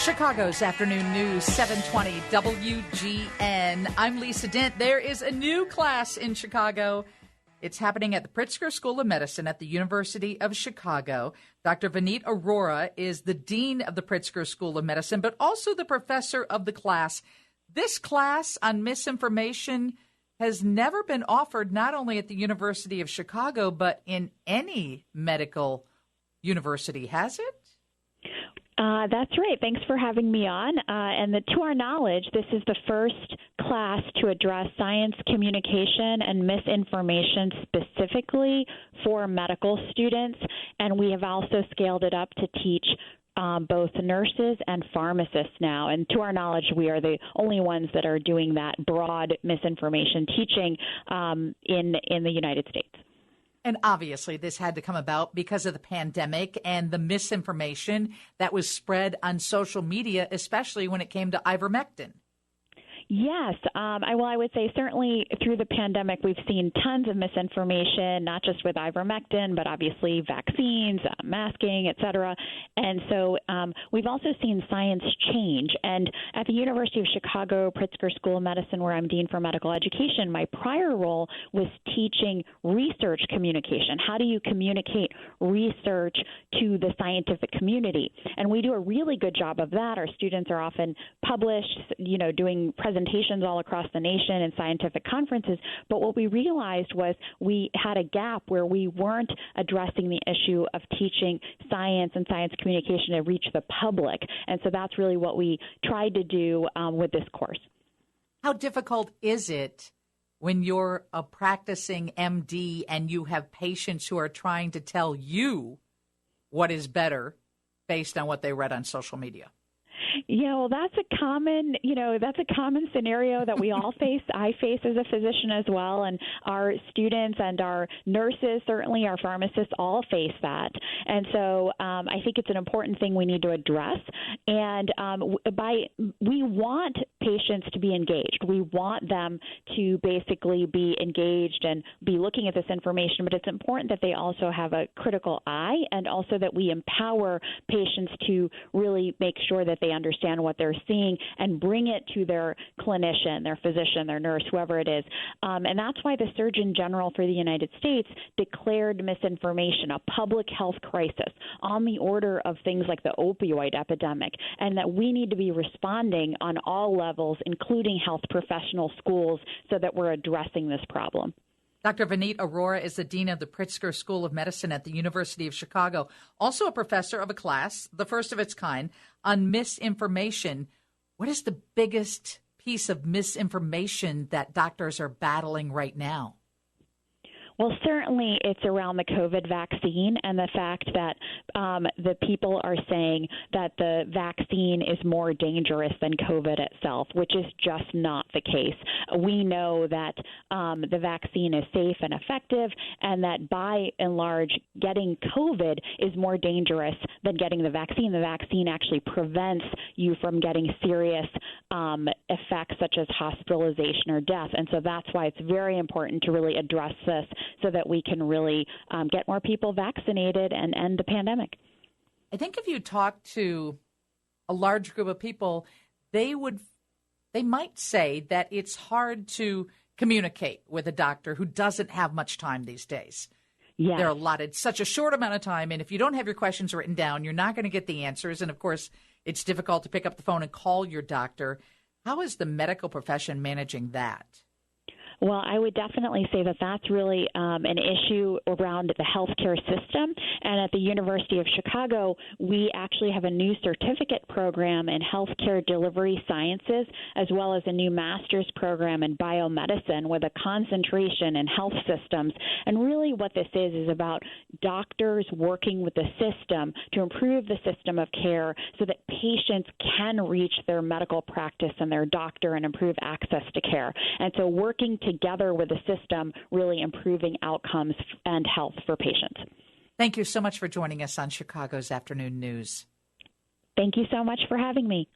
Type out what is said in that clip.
Chicago's afternoon news, 720 WGN. I'm Lisa Dent. There is a new class in Chicago. It's happening at the Pritzker School of Medicine at the University of Chicago. Dr. Vineet Arora is the dean of the Pritzker School of Medicine, but also the professor of the class. This class on misinformation has never been offered not only at the University of Chicago, but in any medical university, has it? That's right. Thanks for having me on. To our knowledge, this is the first class to address science communication and misinformation specifically for medical students. And we have also scaled it up to teach both nurses and pharmacists now. And to our knowledge, we are the only ones that are doing that broad misinformation teaching in the United States. And obviously, this had to come about because of the pandemic and the misinformation that was spread on social media, especially when it came to ivermectin. Yes. I would say certainly through the pandemic, we've seen tons of misinformation, not just with ivermectin, but obviously vaccines, masking, et cetera. And so we've also seen science change. And at the University of Chicago Pritzker School of Medicine, where I'm Dean for Medical Education, my prior role was teaching research communication. How do you communicate research to the scientific community? And we do a really good job of that. Our students are often published, doing presentations all across the nation and scientific conferences. But what we realized was we had a gap where we weren't addressing the issue of teaching science and science communication to reach the public. And so that's really what we tried to do with this course. How difficult is it when you're a practicing MD and you have patients who are trying to tell you what is better based on what they read on social media? Yeah, well, that's a common scenario that we all face. I face as a physician as well, and our students and our nurses, certainly our pharmacists, all face that. And so I think it's an important thing we need to address. And we want patients to be engaged. We want them to basically be engaged and be looking at this information, but it's important that they also have a critical eye and also that we empower patients to really make sure that they understand what they're seeing and bring it to their clinician, their physician, their nurse, whoever it is. And that's why the Surgeon General for the United States declared misinformation a public health crisis on the order of things like the opioid epidemic, and that we need to be responding on all levels, including health professional schools, so that we're addressing this problem. Dr. Vineet Arora is the dean of the Pritzker School of Medicine at the University of Chicago, also a professor of a class, the first of its kind, on misinformation. What is the biggest piece of misinformation that doctors are battling right now? Well, certainly it's around the COVID vaccine and the fact that the people are saying that the vaccine is more dangerous than COVID itself, which is just not the case. We know that the vaccine is safe and effective, and that by and large, getting COVID is more dangerous than getting the vaccine. The vaccine actually prevents you from getting serious effects such as hospitalization or death. And so that's why it's very important to really address this so that we can really get more people vaccinated and end the pandemic. I think if you talk to a large group of people, they might say that it's hard to communicate with a doctor who doesn't have much time these days. Yes. They're allotted such a short amount of time, and if you don't have your questions written down, you're not going to get the answers. And, of course, it's difficult to pick up the phone and call your doctor. How is the medical profession managing that? Well, I would definitely say that that's really an issue around the healthcare system. And at the University of Chicago, we actually have a new certificate program in healthcare delivery sciences, as well as a new master's program in biomedicine with a concentration in health systems. And really what this is about doctors working with the system to improve the system of care so that patients can reach their medical practice and their doctor and improve access to care. And so working together with the system, really improving outcomes and health for patients. Thank you so much for joining us on Chicago's Afternoon News. Thank you so much for having me.